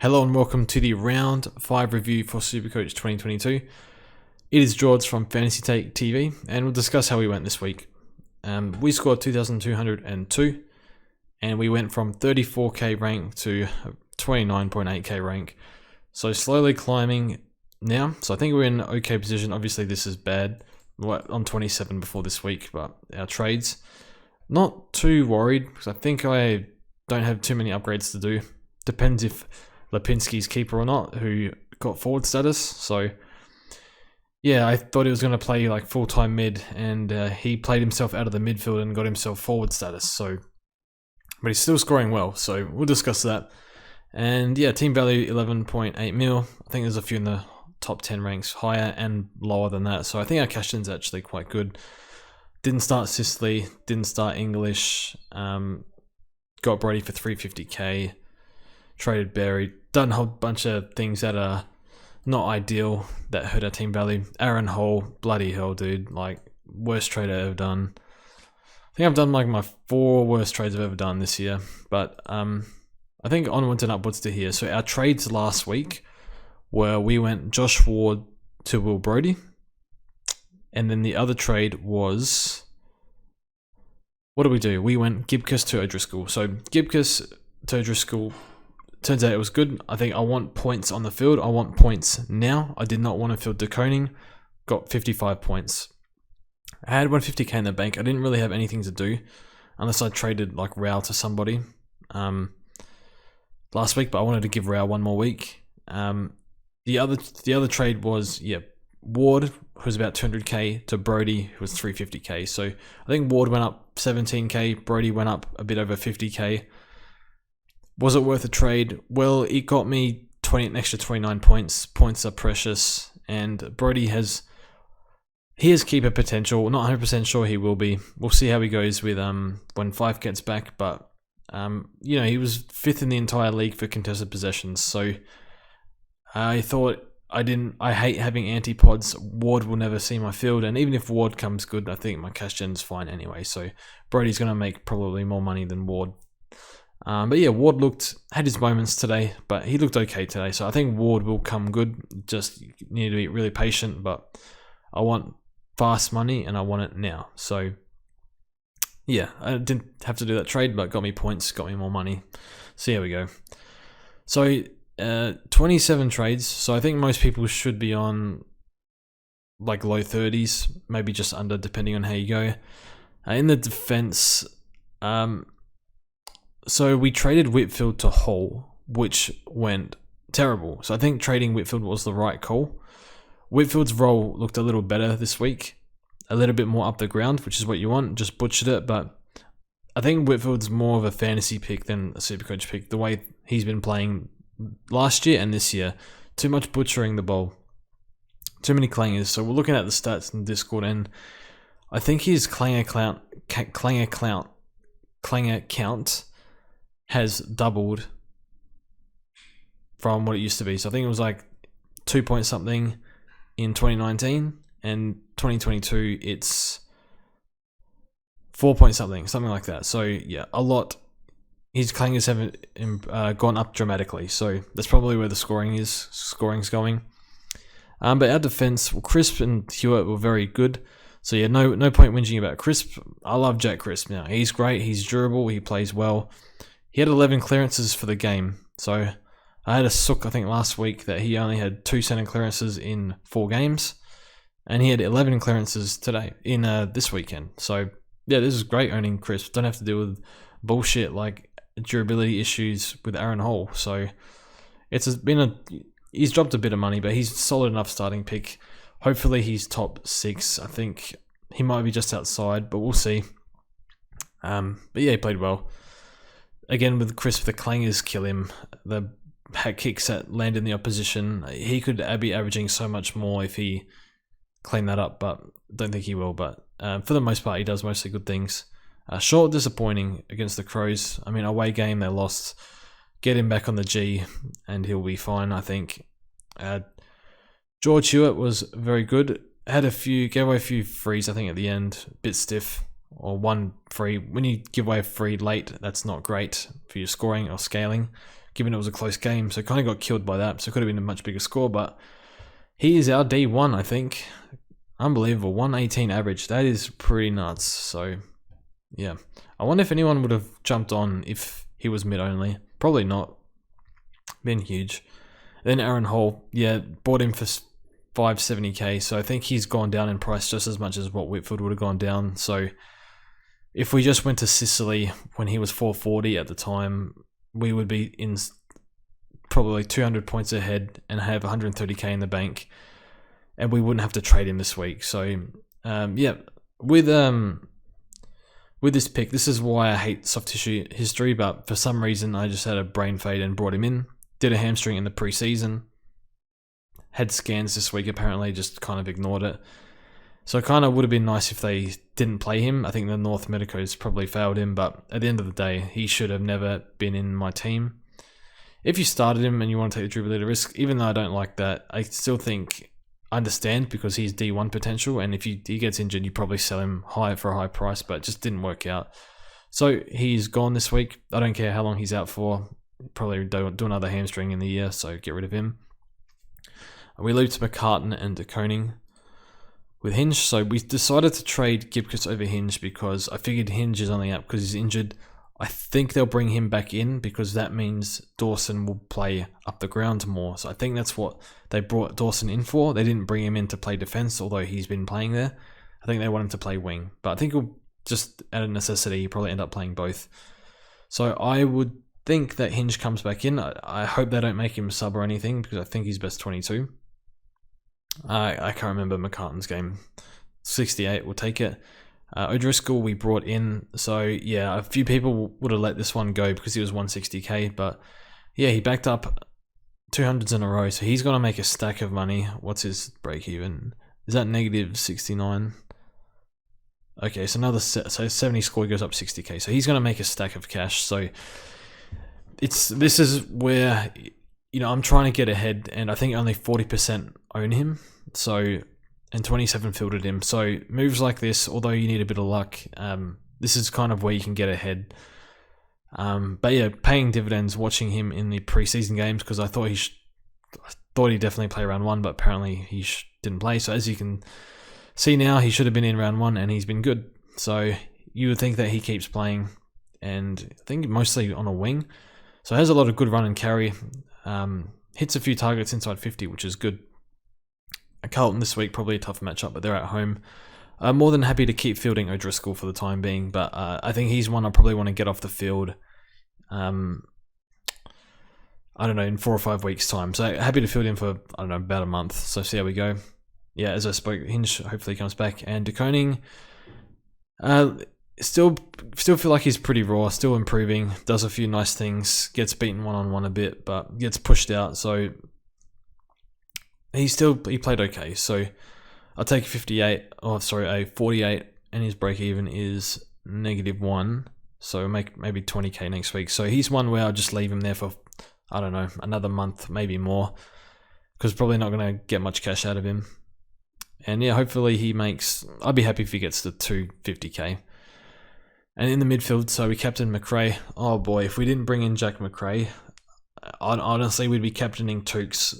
Hello and welcome to the round 5 review for Supercoach 2022. It is George from Fantasy Take TV and we'll discuss how we went this week. We scored 2,202 and we went from 34k rank to 29.8k rank. So slowly climbing now. So I think we're in an okay position. Obviously this is bad. We're on 27 before this week, but our trades, not too worried because I think I don't have too many upgrades to do. Depends if Lipinski's keeper or not, who got forward status. So yeah, I thought he was going to play like full-time mid, and he played himself out of the midfield and got himself forward status. So, but he's still scoring well. So we'll discuss that. And yeah, team value 11.8 mil. I think there's a few in the top 10 ranks, higher and lower than that. So I think our cash in's actually quite good. Didn't start Sicily, didn't start English. Got Brody for 350k. Traded Barry, done a whole bunch of things that are not ideal that hurt our team value. Aaron Hall, bloody hell, dude, like worst trade I've ever done. I think I've done like my 4 worst trades I've ever done this year, but I think onwards and upwards to here. So our trades last week were we went Josh Ward to Will Brody, and then the other trade was, what did we do? We went Gibcus to O'Driscoll. So Gibcus to O'Driscoll. Turns out it was good. I think I want points on the field. I want points now. I did not want to field DeConing. Got 55 points. I had 150k in the bank. I didn't really have anything to do unless I traded like Rao to somebody last week, but I wanted to give Rao one more week. The other trade was Ward, who was about 200k, to Brody, who was 350k. So I think Ward went up 17k. Brody went up a bit over 50k. Was it worth a trade? Well, it got me an extra 29 points. Points are precious, and Brody has keeper potential. Not 100% sure he will be. We'll see how he goes with when 5 gets back. But he was 5th in the entire league for contested possessions. So I thought I hate having anti-pods. Ward will never see my field, and even if Ward comes good, I think my cash gen's fine anyway. So Brody's going to make probably more money than Ward. But yeah, Ward had his moments today, but he looked okay today. So I think Ward will come good. Just need to be really patient, but I want fast money and I want it now. So yeah, I didn't have to do that trade, but got me points, got me more money. So here we go. So 27 trades. So I think most people should be on like low 30s, maybe just under, depending on how you go. In the defense, so we traded Whitfield to Hull, which went terrible. So I think trading Whitfield was the right call. Whitfield's role looked a little better this week. A little bit more up the ground, which is what you want. Just butchered it. But I think Whitfield's more of a fantasy pick than a Supercoach pick. The way he's been playing last year and this year. Too much butchering the ball. Too many clangers. So we're looking at the stats in Discord, and I think his clanger count has doubled from what it used to be. So I think it was like 2 point something in 2019, and 2022 it's 4 point something like that. So yeah, a lot. His clangers haven't gone up dramatically, so that's probably where the scoring's going. But our defense, Crisp and Hewitt were very good. So yeah, no point whinging about Crisp. I love Jack Crisp now. He's great. He's durable. He plays well. He had 11 clearances for the game. So I had a sook, I think, last week that he only had 2 center clearances in 4 games. And he had 11 clearances today, in this weekend. So yeah, this is great owning Crisp. Don't have to deal with bullshit like durability issues with Aaron Hall. So he's dropped a bit of money, but he's solid enough starting pick. Hopefully he's top 6. I think he might be just outside, but we'll see. But yeah, he played well. Again, with Crisp, the clangers kill him. The hat kicks that land in the opposition. He could be averaging so much more if he cleaned that up, but don't think he will. But for the most part, he does mostly good things. Short disappointing against the Crows. I mean, away game, they lost. Get him back on the G, and he'll be fine, I think. George Hewitt was very good. Gave away a few frees, I think, at the end. A bit stiff. Or 1 free. When you give away a free late, that's not great for your scoring or scaling. given it was a close game. So kind of got killed by that. So it could have been a much bigger score, but he is our D1, I think. Unbelievable. 118 average. That is pretty nuts. So, yeah. I wonder if anyone would have jumped on if he was mid only. Probably not. Been huge. Then Aaron Hall, yeah, bought him for 570k. So I think he's gone down in price just as much as what Whitfield would have gone down. So if we just went to Sicily when he was 440 at the time, we would be in probably 200 points ahead and have 130k in the bank, and we wouldn't have to trade him this week. So yeah, with this pick, this is why I hate soft tissue history, but for some reason I just had a brain fade and brought him in. Did a hamstring in the preseason. Had scans this week, apparently, just kind of ignored it. So it kind of would have been nice if they didn't play him. I think the North Medicos probably failed him, but at the end of the day, he should have never been in my team. If you started him and you want to take the dribble leader risk, even though I don't like that, I still think I understand because he's D1 potential, and if he gets injured, you probably sell him high for a high price, but it just didn't work out. So he's gone this week. I don't care how long he's out for. Probably do another hamstring in the year, so get rid of him. We looped McCartan and De Koning with Hinge, so we decided to trade Gibcus over Hinge because I figured Hinge is only up because he's injured. I think they'll bring him back in because that means Dawson will play up the ground more. So I think that's what they brought Dawson in for. They didn't bring him in to play defense, although he's been playing there. I think they want him to play wing, but I think he'll just out of necessity, he'll probably end up playing both. So I would think that Hinge comes back in. I hope they don't make him sub or anything because I think he's best 22. I can't remember McCartan's game. 68, we'll take it. O'Driscoll we brought in. So yeah, a few people would have let this one go because he was 160k. But yeah, he backed up 200s in a row. So he's going to make a stack of money. What's his break even? Is that negative 69? Okay, so another so 70 score goes up 60k. So he's going to make a stack of cash. So this is where, you know, I'm trying to get ahead, and I think only 40% own him. So, and 27 filtered him. So moves like this, although you need a bit of luck, this is kind of where you can get ahead. But yeah, paying dividends watching him in the preseason games because I thought he'd definitely play round one, but apparently he didn't play. So as you can see now, he should have been in round one, and he's been good. So you would think that he keeps playing, and I think mostly on a wing. So has a lot of good run and carry. Hits a few targets inside 50, which is good. Carlton this week, probably a tough matchup, but they're at home. I'm more than happy to keep fielding O'Driscoll for the time being, but I think he's one I probably want to get off the field, I don't know, in 4 or 5 weeks' time. So happy to field him for, I don't know, about a month. So see how we go. Yeah, as I spoke, Hinge hopefully comes back. And De Koning, still feel like he's pretty raw, still improving, does a few nice things, gets beaten one-on-one a bit, but gets pushed out. So he played okay. So I'll take a 48, and his break even is -1. So make maybe 20k next week. So he's one where I'll just leave him there for, I don't know, another month, maybe more, because probably not going to get much cash out of him. And yeah, hopefully I'd be happy if he gets to 250k. And in the midfield, so we captain McRae. Oh boy, if we didn't bring in Jack McRae, honestly, we'd be captaining Tukes,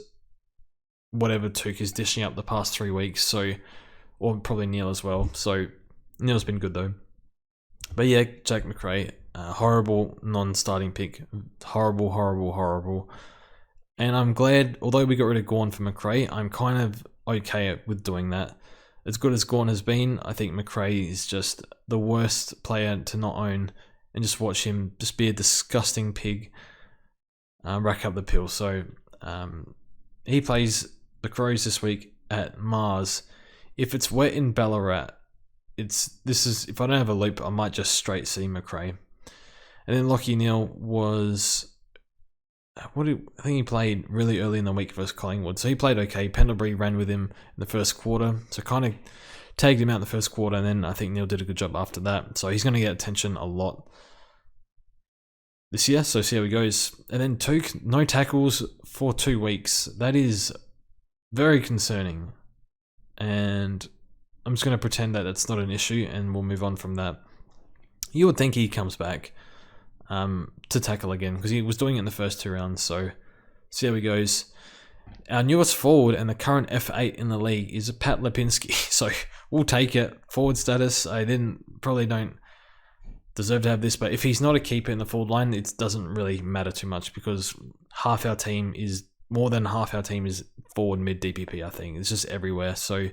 whatever Tuke is dishing up the past 3 weeks. So, or probably Neil as well. So Neil's been good though. But yeah, Jack McRae, horrible non-starting pick. Horrible. And I'm glad, although we got rid of Gawn for McRae, I'm kind of okay with doing that. As good as Gawn has been, I think McRae is just the worst player to not own, and just watch him just be a disgusting pig, rack up the pill. So he plays the Crows this week at Mars. If it's wet in Ballarat, if I don't have a loop, I might just straight see McRae. And then Lachie Neale was, I think he played really early in the week versus Collingwood. So he played okay. Pendlebury ran with him in the first quarter. So kind of tagged him out in the first quarter. And then I think Neale did a good job after that. So he's going to get attention a lot this year. So see how he goes. And then Tuke, no tackles for 2 weeks. That is very concerning. And I'm just going to pretend that that's not an issue and we'll move on from that. You would think he comes back. to tackle again, because he was doing it in the first 2 rounds. So see how he goes. Our newest forward and the current F8 in the league is Pat Lipinski. So we'll take it. Forward status, I probably don't deserve to have this, but if he's not a keeper in the forward line, it doesn't really matter too much, because more than half our team is forward mid DPP, I think. It's just everywhere. So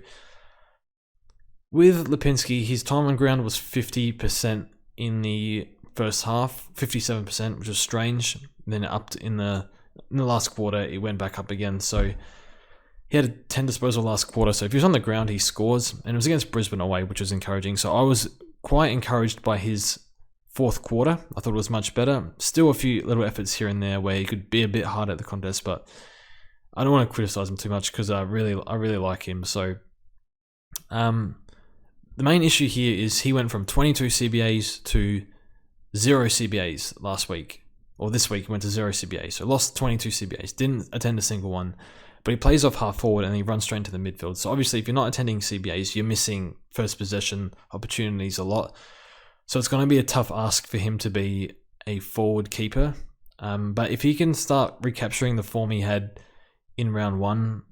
with Lipinski, his time on ground was 50% in the first half, 57%, which was strange. Then upped in the last quarter, it went back up again. So he had a 10 disposal last quarter. So if he was on the ground, he scores. And it was against Brisbane away, which was encouraging. So I was quite encouraged by his fourth quarter. I thought it was much better. Still a few little efforts here and there where he could be a bit hard at the contest, but I don't want to criticize him too much, because I really like him. So the main issue here is he went from 22 CBAs to 0 CBAs last week. Or this week he went to 0 CBAs. So lost 22 CBAs. Didn't attend a single one. But he plays off half forward and he runs straight into the midfield. So obviously if you're not attending CBAs, you're missing first possession opportunities a lot. So it's going to be a tough ask for him to be a forward keeper. But if he can start recapturing the form he had in round 1,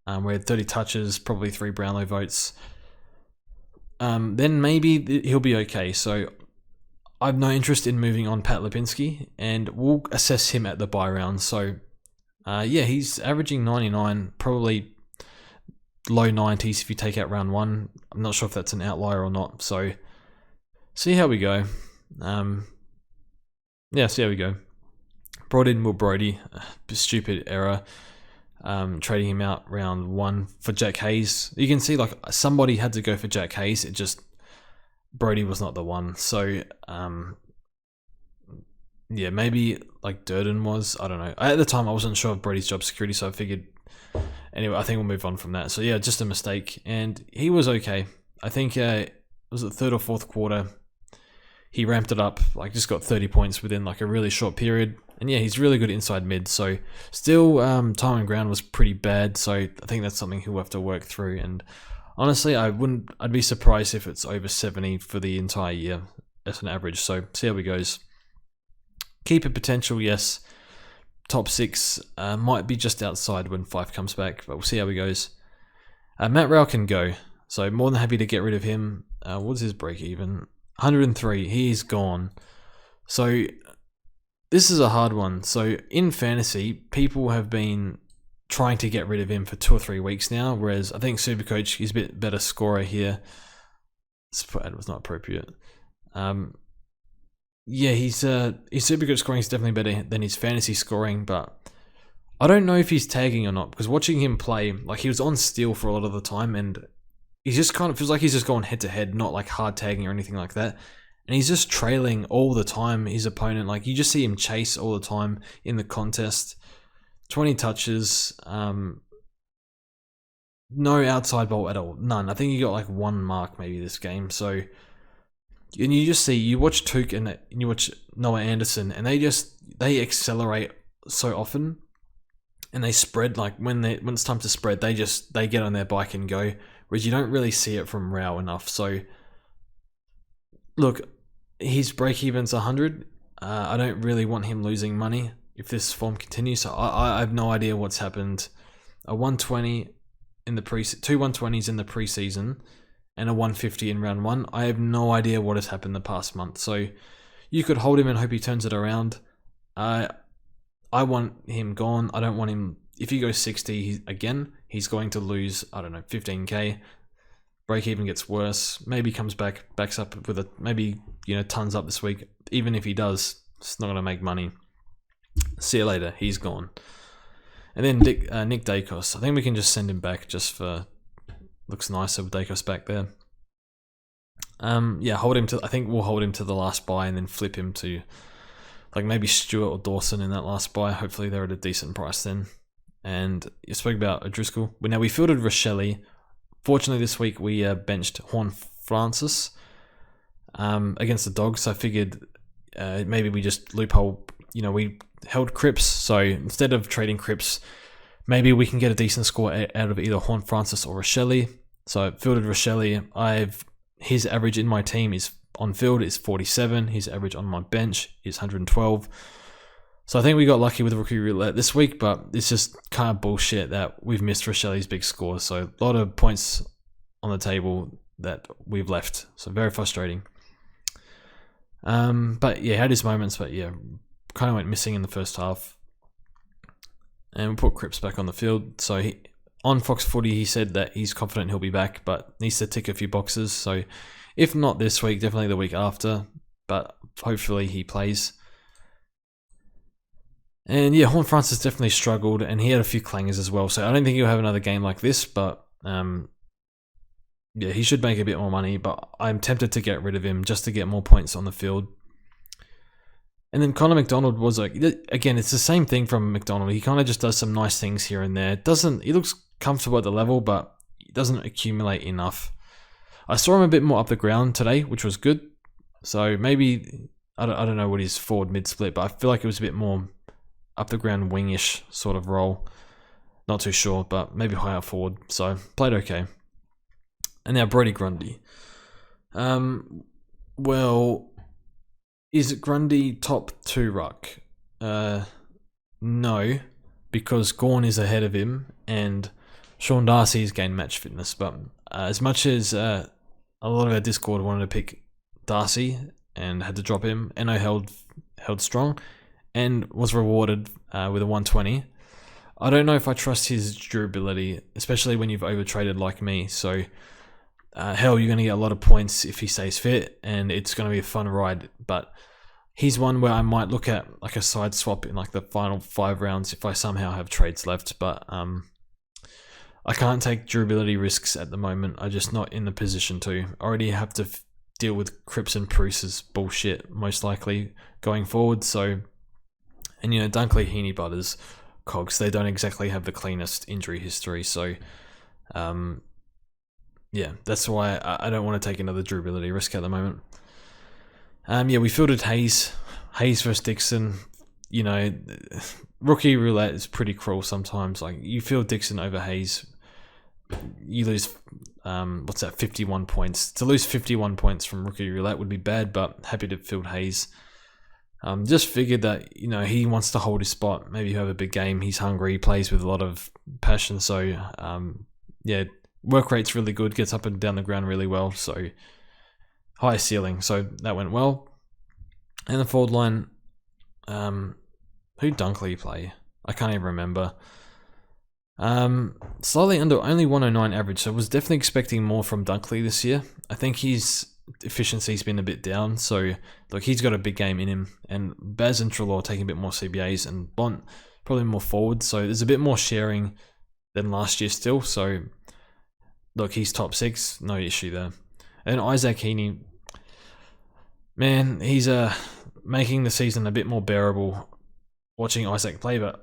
where he had 30 touches, probably 3 Brownlow votes, then maybe he'll be okay. So I have no interest in moving on Pat Lipinski, and we'll assess him at the bye round. So he's averaging 99, probably low 90s if you take out round 1. I'm not sure if that's an outlier or not. So see how we go. See how we go. Brought in Will Brodie, stupid error. Trading him out round 1 for Jack Hayes. You can see like somebody had to go for Jack Hayes. Brodie was not the one. So maybe like Durden was. I don't know. At the time I wasn't sure of Brodie's job security, so I figured. Anyway, I think we'll move on from that. So yeah, just a mistake, and he was okay. I think it was the third or fourth quarter. He ramped it up, like just got 30 points within like a really short period. And yeah, he's really good inside mid. So still, time on ground was pretty bad. So I think that's something he'll have to work through. And honestly, I'd be surprised if it's over 70 for the entire year as an average. So see how it goes. Keeper potential, yes. Top 6 might be just outside when 5 comes back, but we'll see how he goes. Matt Rowell can go. So more than happy to get rid of him. What's his break even? 103. He's gone. So this is a hard one. So in fantasy, people have been trying to get rid of him for 2 or 3 weeks now, whereas I think Supercoach, he's a bit better scorer here. This ad was not appropriate. His Supercoach scoring is definitely better than his fantasy scoring, but I don't know if he's tagging or not, because watching him play, like he was on steal for a lot of the time, and he just kind of feels like he's just going head to head, not like hard tagging or anything like that. And he's just trailing all the time his opponent. Like you just see him chase all the time in the contest. 20 touches, no outside ball at all, none. I think he got like 1 mark maybe this game. So, and you watch Took and you watch Noah Anderson, and they accelerate so often, and they spread like when it's time to spread, they get on their bike and go. Whereas you don't really see it from Rao enough. So, look, his break-even's 100. I don't really want him losing money if this form continues. So I have no idea what's happened. A 120 in the two 120s in the preseason, and a 150 in round 1. I have no idea what has happened the past month. So you could hold him and hope he turns it around. I want him gone. I don't want him. If he goes 60 again, he's going to lose, I don't know, 15k. Break even gets worse. Maybe comes backs up with tons up this week. Even if he does, it's not going to make money. See you later. He's gone. And then Nick Dacos. I think we can just send him back just for looks nicer with Dacos back there. Hold him to. I think we'll hold him to the last buy and then flip him to like maybe Stewart or Dawson in that last buy. Hopefully they're at a decent price then. And you spoke about O'Driscoll. Now we fielded Rochelle. Fortunately this week we benched Juan Francis against the Dogs. So I figured maybe we just loophole. We held Cripps. So instead of trading Cripps, maybe we can get a decent score out of either Juan Francis or Rochelle. So I fielded Rochelle. His average in my team is on field is 47. His average on my bench is 112. So I think we got lucky with rookie roulette this week, but it's just kind of bullshit that we've missed Rochelle's big score. So a lot of points on the table that we've left. So very frustrating. But yeah, had his moments, but yeah, kind of went missing in the first half. And we put Cripps back on the field. So on Fox Footy, he said that he's confident he'll be back, but needs to tick a few boxes. So if not this week, definitely the week after. But hopefully he plays. And yeah, Horn Francis definitely struggled, and he had a few clangers as well. So I don't think he'll have another game like this, but yeah, he should make a bit more money. But I'm tempted to get rid of him just to get more points on the field. And then Connor McDonald was like, again, it's the same thing from McDonald. He kind of just does some nice things here and there. He looks comfortable at the level, but he doesn't accumulate enough. I saw him a bit more up the ground today, which was good. So maybe, I don't know what his forward mid-split, but I feel like it was a bit more up the ground wingish sort of role. Not too sure, but maybe higher forward. So played okay. And now Brody Grundy. Well, is Grundy top 2 ruck? No, because Gawn is ahead of him and Sean Darcy's gained match fitness. But as much as a lot of our Discord wanted to pick Darcy and had to drop him, Eno held strong and was rewarded with a 120. I don't know if I trust his durability, especially when you've overtraded like me. So, hell, you're going to get a lot of points if he stays fit, and it's going to be a fun ride. But he's one where I might look at like a side swap in like the final 5 rounds if I somehow have trades left. But I can't take durability risks at the moment. I'm just not in the position to. I already have to deal with Cripps and Bruce's bullshit, most likely, going forward. So, and you know, Dunkley, Heaney, Butters, Cogs, they don't exactly have the cleanest injury history. So, yeah, that's why I don't want to take another durability risk at the moment. Yeah, we fielded Hayes versus Dixon. You know, rookie roulette is pretty cruel sometimes. Like, you field Dixon over Hayes, you lose, 51 points. To lose 51 points from rookie roulette would be bad, but happy to field Hayes. Just figured that, you know, he wants to hold his spot. Maybe he'll have a big game. He's hungry. He plays with a lot of passion. So, yeah, work rate's really good. Gets up and down the ground really well. So, high ceiling. So, that went well. And the forward line, who Dunkley play? I can't even remember. Slightly under, only 109 average. So, I was definitely expecting more from Dunkley this year. I think his efficiency's been a bit down, so look, he's got a big game in him, and Baz and Treloar taking a bit more CBAs, and Bont probably more forward, so there's a bit more sharing than last year still. So look, he's top 6, no issue there. And Isaac Heaney, man, he's making the season a bit more bearable watching Isaac play. But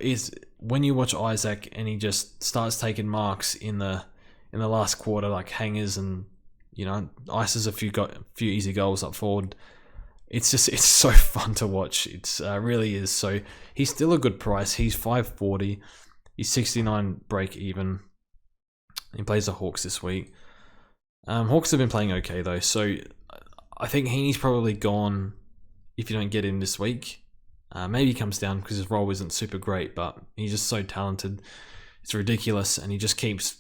when you watch Isaac and he just starts taking marks in the last quarter, like hangers and, you know, ices a few easy goals up forward. It's so fun to watch. It's really is. So he's still a good price. He's 540. He's 69 break even. He plays the Hawks this week. Hawks have been playing okay though. So I think Heaney's probably gone if you don't get him this week. Maybe he comes down because his role isn't super great, but he's just so talented. It's ridiculous, and he just keeps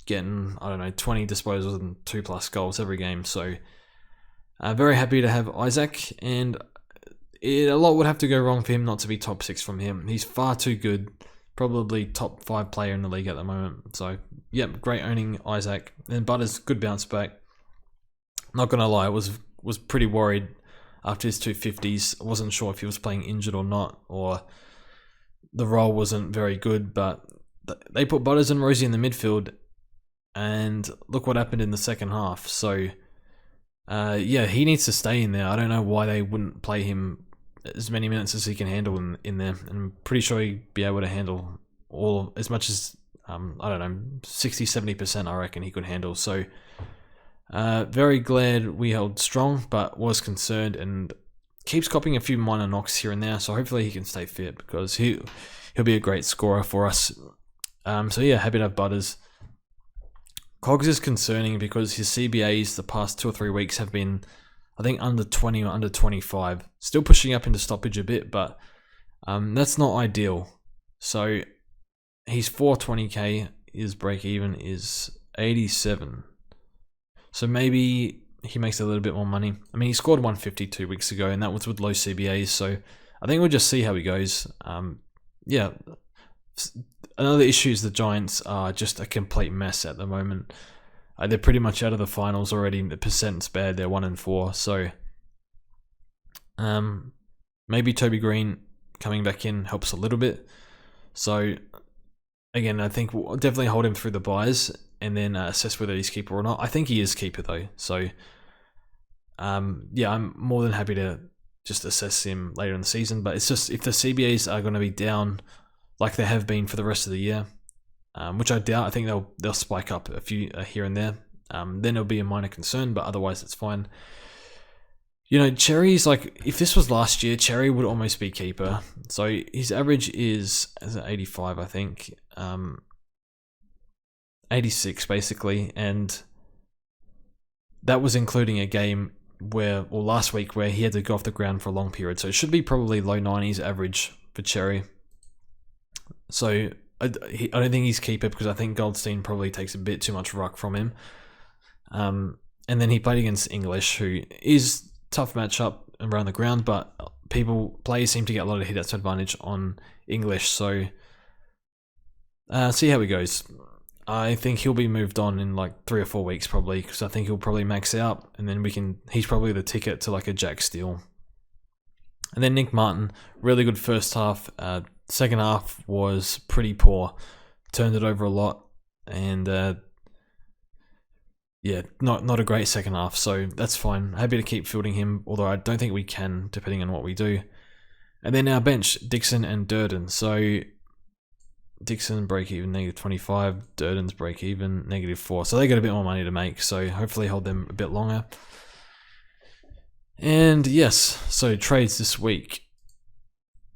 getting, 20 disposals and 2+ goals every game. So very happy to have Isaac, and a lot would have to go wrong for him not to be top 6 from him. He's far too good, probably top 5 player in the league at the moment. So yep, great owning Isaac. And Butters, good bounce back. Not gonna lie, I was pretty worried after his 250s. I wasn't sure if he was playing injured or not, or the role wasn't very good, but they put Butters and Rosie in the midfield, and look what happened in the second half. So, yeah, he needs to stay in there. I don't know why they wouldn't play him as many minutes as he can handle in there. And I'm pretty sure he'd be able to handle as much as, 60-70% I reckon he could handle. So, very glad we held strong, but was concerned and keeps copying a few minor knocks here and there. So hopefully he can stay fit, because he'll be a great scorer for us. So yeah, happy to have Butters. Cogs is concerning because his CBAs the past 2 or 3 weeks have been I think under 20 or under 25. Still pushing up into stoppage a bit, but that's not ideal. So he's 420k, his break even is 87. So maybe he makes a little bit more money. I mean, he scored 150 2 weeks ago, and that was with low CBAs, so I think we'll just see how he goes. Yeah. Another issue is the Giants are just a complete mess at the moment. They're pretty much out of the finals already. The percent's bad. They're 1-4. So maybe Toby Green coming back in helps a little bit. So again, I think we'll definitely hold him through the buys and then assess whether he's keeper or not. I think he is keeper though. So yeah, I'm more than happy to just assess him later in the season. But it's just if the CBAs are going to be down like they have been for the rest of the year, which I doubt. I think they'll spike up a few here and there. Then it'll be a minor concern, but otherwise it's fine. You know, Cherry's like, if this was last year, Cherry would almost be keeper. So his average is 85, I think. 86 basically, and that was including a game last week where he had to go off the ground for a long period. So it should be probably low 90s average for Cherry. So I don't think he's keeper because I think Goldstein probably takes a bit too much ruck from him. And then he played against English, who is tough matchup around the ground, but players seem to get a lot of hit-outs advantage on English. So see how he goes. I think he'll be moved on in like 3 or 4 weeks probably, because I think he'll probably max out, and then he's probably the ticket to like a Jack Steele. And then Nick Martin, really good first half. Second half was pretty poor. Turned it over a lot, and yeah, not a great second half. So that's fine. Happy to keep fielding him, although I don't think we can, depending on what we do. And then our bench, Dixon and Durden. So Dixon break even -25, Durden's break even -4. So they got a bit more money to make. So hopefully hold them a bit longer. And yes, so trades this week.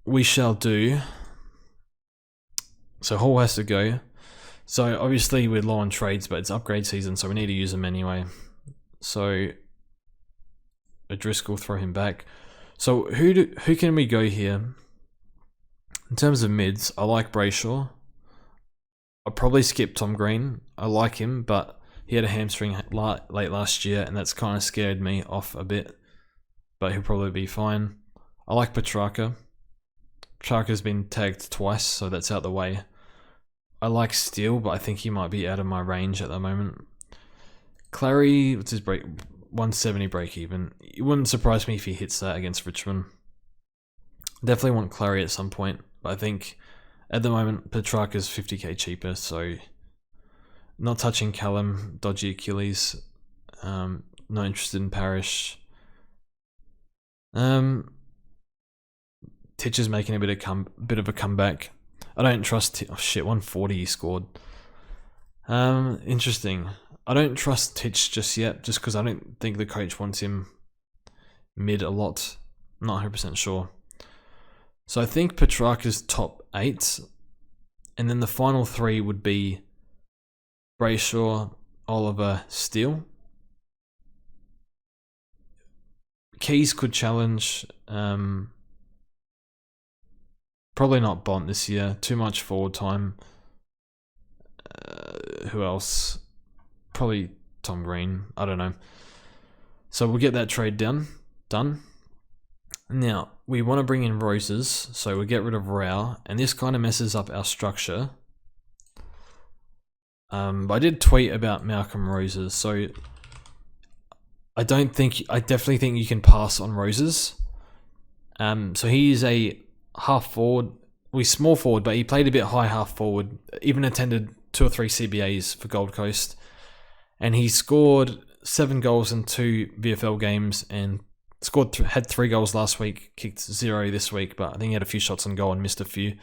We shall do. So Hall has to go. So obviously we're low on trades, but it's upgrade season, so we need to use them anyway. So O'Driscoll, throw him back. So who can we go here? In terms of mids, I like Brayshaw. I'll probably skip Tom Green. I like him, but he had a hamstring late last year, and that's kind of scared me off a bit. But he'll probably be fine. I like Petrarca. Petrarca's been tagged twice, so that's out the way. I like Steele, but I think he might be out of my range at the moment. Clary, what's his break? 170 break even. It wouldn't surprise me if he hits that against Richmond. Definitely want Clary at some point, but I think at the moment Petrarca's 50k cheaper, so not touching Callum, dodgy Achilles. Not interested in Parrish. Titch is making a bit of a comeback. I don't trust. Oh shit, 140 he scored. Interesting. I don't trust Titch just yet, just because I don't think the coach wants him mid a lot. I'm not 100% sure. So I think Petrarca's top 8, and then the final 3 would be Brayshaw, Oliver, Steele. Keys could challenge. Probably not Bont this year. Too much forward time. Who else? Probably Tom Green. I don't know. So we'll get that trade done. Now, we want to bring in Roses, so we'll get rid of Rao, and this kind of messes up our structure. But I did tweet about Malcolm Roses, so I definitely think you can pass on Roses. So he is a half forward. Well, small forward, but he played a bit high half forward. Even attended 2 or 3 CBAs for Gold Coast, and he scored 7 goals in 2 VFL games, and had 3 goals last week. Kicked 0 this week, but I think he had a few shots on goal and missed a few.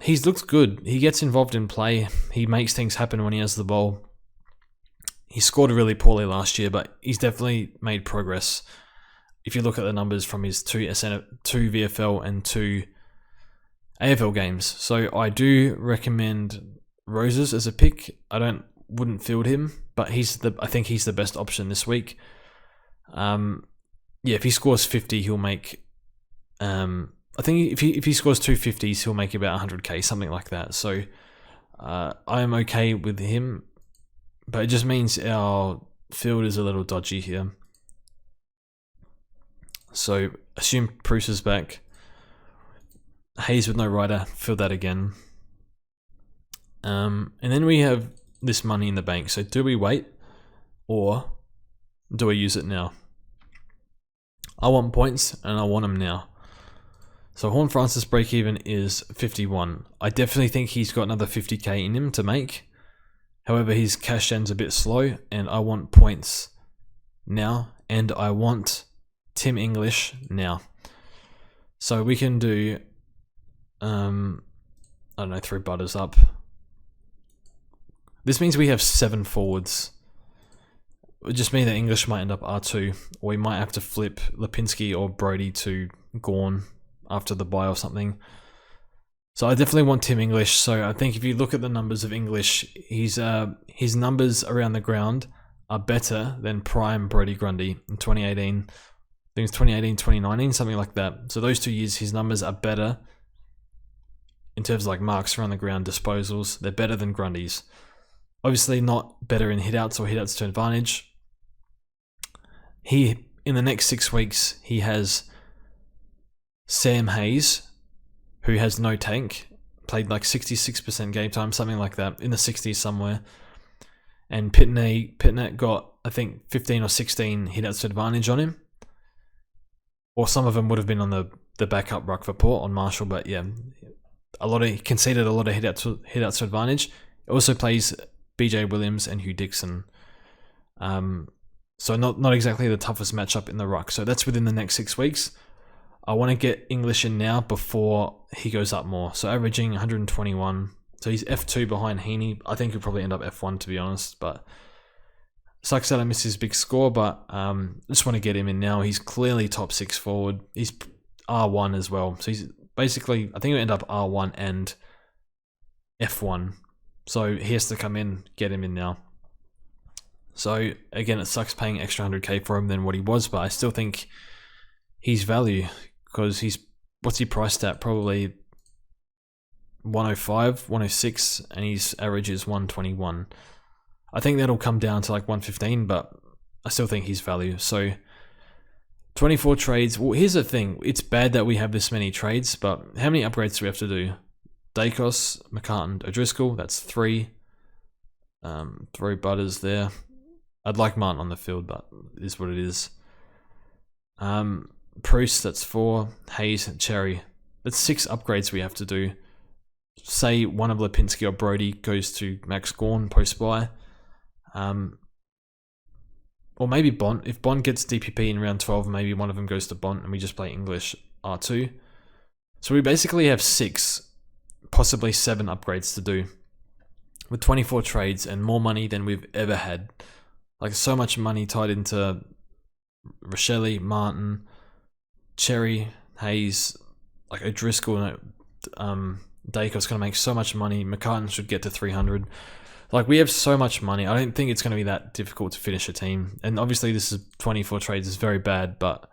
He's looked good. He gets involved in play. He makes things happen when he has the ball. He scored really poorly last year, but he's definitely made progress. If you look at the numbers from his 2 VFL and 2 AFL games. So I do recommend Roses as a pick. Wouldn't field him, but I think he's the best option this week. Yeah, if he scores 50, he'll make. I think if he scores 250s, he'll make about 100k, something like that. So I am okay with him, but it just means our field is a little dodgy here. So assume Bruce is back. Hayes with no rider, fill that again. And then we have this money in the bank. So do we wait or do we use it now? I want points and I want them now. So Horn Francis break even is 51. I definitely think he's got another 50k in him to make. However, his cash gen's a bit slow and I want points now and I want Tim English now. So we can do, I don't know, 3 butters up. This means we have 7 forwards. It would just mean that English might end up R2, or we might have to flip Lipinski or Brody to Gawn after the bye or something. So I definitely want Tim English. So I think if you look at the numbers of English, his numbers around the ground are better than prime Brody Grundy in 2018. I think it's 2018, 2019, something like that. So those 2 years, his numbers are better in terms of like marks around the ground, disposals. They're better than Grundy's. Obviously not better in hitouts or hitouts to advantage. In the next 6 weeks, he has Sam Hayes, who has no tank, played like 66% game time, something like that, in the 60s somewhere. And Pitnet got, I think, 15 or 16 hitouts to advantage on him. Or some of them would have been on the backup ruck for Port on Marshall, but yeah, he conceded a lot of hitouts to advantage. It also plays BJ Williams and Hugh Dixon. So not exactly the toughest matchup in the ruck. So that's within the next 6 weeks. I want to get English in now before he goes up more. So averaging 121. So he's F2 behind Heaney. I think he'll probably end up F1 to be honest. But sucks that I missed his big score. But I just want to get him in now. He's clearly top 6 forward. He's R1 as well. So he's basically, I think he'll end up R1 and F1. So he has to come in, get him in now. So again, it sucks paying extra 100k for him than what he was, but I still think he's value because what's he priced at? Probably 105, 106, and his average is 121. I think that'll come down to like 115, but I still think he's value. So 24 trades. Well, here's the thing. It's bad that we have this many trades, but how many upgrades do we have to do? Dacos, McCartan, O'Driscoll, that's 3. Throw Butters there. I'd like Martin on the field, but it is what it is. Proust, that's 4. Hayes, Cherry. That's 6 upgrades we have to do. Say one of Lipinski or Brody goes to Max Gawn post-buy. Or maybe Bont. If Bont gets DPP in round 12, maybe one of them goes to Bont and we just play English R2. So we basically have 6, possibly 7 upgrades to do with 24 trades and more money than we've ever had. Like so much money tied into Rochelle, Martin, Cherry, Hayes, like O'Driscoll, Dacos going to make so much money. McCartan should get to 300. Like we have so much money. I don't think it's going to be that difficult to finish a team. And obviously this is 24 trades is very bad, but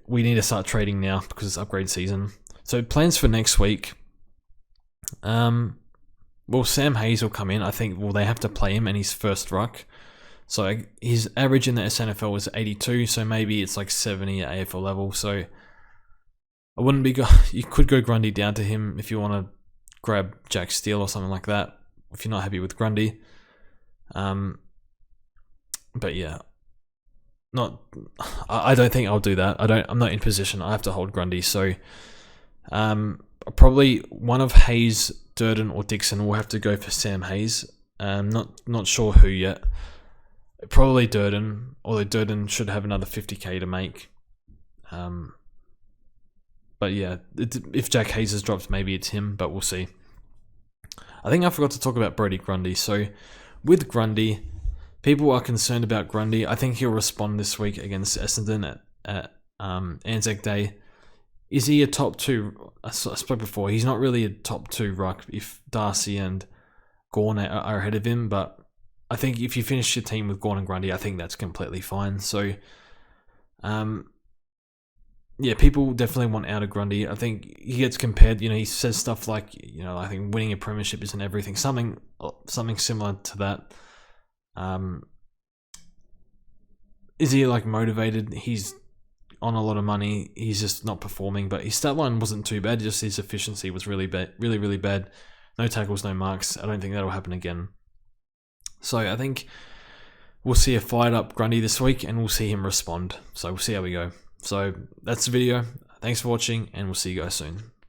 we need to start trading now because it's upgrade season. So plans for next week. Well, Sam Hayes will come in. I think, they have to play him and his first ruck. So his average in the SNFL was 82, so maybe it's like 70 at AFL level. So I wouldn't be you could go Grundy down to him if you want to grab Jack Steele or something like that, if you're not happy with Grundy. But yeah. I don't think I'll do that. I'm not in position. I have to hold Grundy. So probably one of Hayes, Durden or Dixon will have to go for Sam Hayes. Not sure who yet. Probably Durden, although Durden should have another 50k to make. But yeah, if Jack Hayes has dropped, maybe it's him, but we'll see. I think I forgot to talk about Brody Grundy. So with Grundy, people are concerned about Grundy. I think he'll respond this week against Essendon at Anzac Day. Is he a top 2? I spoke before. He's not really a top 2 ruck if Darcy and Gawn are ahead of him, but I think if you finish your team with Gawn and Grundy, I think that's completely fine. So, yeah, people definitely want out of Grundy. I think he gets compared, he says stuff like, I think winning a premiership isn't everything. Something similar to that. Is he motivated? He's on a lot of money. He's just not performing, but his stat line wasn't too bad. Just his efficiency was really bad, really bad. No tackles, no marks. I don't think that'll happen again. So I think we'll see a fired up Grundy this week, and we'll see him respond. So we'll see how we go. So that's the video. Thanks for watching, and we'll see you guys soon.